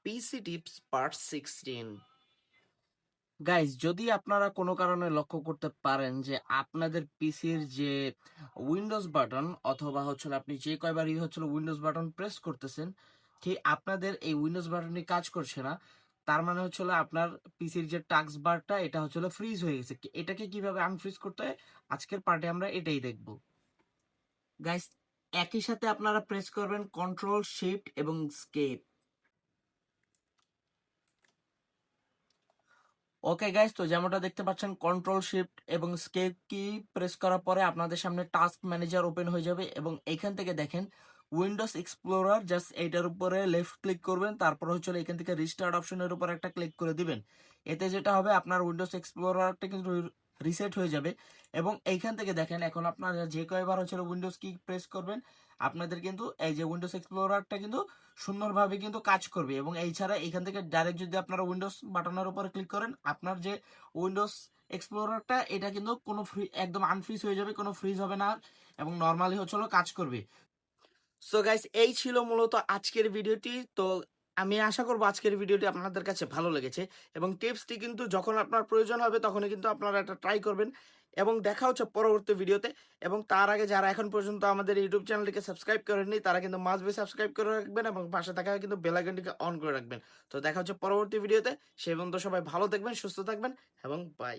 পিসি tips part 16। Guys, যদি আপনারা কোনো কারণে লক্ষ্য করতে পারেন যে আপনাদের পিসির যে উইন্ডোজ বাটন অথবা আপনি যে কয়বারই উইন্ডোজ বাটন প্রেস করতেছেন, ঠিক আপনাদের এই উইন্ডোজ বাটনটি কাজ করছে না, তার মানে আপনার পিসির যে টাস্ক বারটা এটা ফ্রিজ হয়ে গেছে। এটাকে কিভাবে আনফ্রিজ করতে হয় আজকের পার্টে আমরা এটাই দেখব। গাইজ, একই সাথে আপনারা প্রেস করবেন কন্ট্রোল শিফট এবং স্কেপ। ওকে গাইস, তো যেমনটা দেখতে পাচ্ছেন কন্ট্রোল শিফট এবং স্কেপ কি প্রেস করার পরে আপনাদের সামনে টাস্ক ম্যানেজার ওপেন হয়ে যাবে এবং এইখান থেকে দেখেন উইন্ডোজ এক্সপ্লোরার, জাস্ট এইটার উপরে লেফট ক্লিক করবেন, তারপর এখান থেকে রিস্টার্ট অপশনের উপর একটা ক্লিক করে দিবেন। এতে যেটা হবে আপনার উইন্ডোজ এক্সপ্লোরারটা কিন্তু রিসেট হয়ে যাবে এবং এইখান থেকে দেখেন এখন আপনারা যে কয়বার উইন্ডোজ কি প্রেস করবেন আপনাদের কিন্তু এই যে উইন্ডোজ এক্সপ্লোরারটা কিন্তু সুন্দরভাবে কিন্তু কাজ করবে। এবং এই ছাড়া এখান থেকে ডাইরেক্ট যদি আপনারা উইন্ডোজ বাটনের উপরে ক্লিক করেন আপনার যে উইন্ডোজ এক্সপ্লোরারটা এটা কিন্তু কোনো একদম আনফ্রিজ হয়ে যাবে, কোনো ফ্রিজ হবে না এবং নর্মালি কাজ করবে। সো গাইস, এই ছিল মূলত আজকের ভিডিওটি। তো আমি আশা করবো আজকের ভিডিওটি আপনাদের কাছে ভালো লেগেছে এবং টিপসটি কিন্তু যখন আপনার প্রয়োজন হবে তখনই কিন্তু আপনারা এটা ট্রাই করবেন এবং দেখা হচ্ছে পরবর্তী ভিডিওতে। এবং তার আগে যারা এখন পর্যন্ত আমাদের ইউটিউব চ্যানেলটিকে সাবস্ক্রাইব করেননি তারা কিন্তু মাস্ট বি সাবস্ক্রাইব করে রাখবেন এবং পাশে থাকা কিন্তু বেল আইকনটিকে অন করে রাখবেন। তো দেখা হচ্ছে পরবর্তী ভিডিওতে। সেই পর্যন্ত সবাই ভালো থাকবেন, সুস্থ থাকবেন এবং বাই।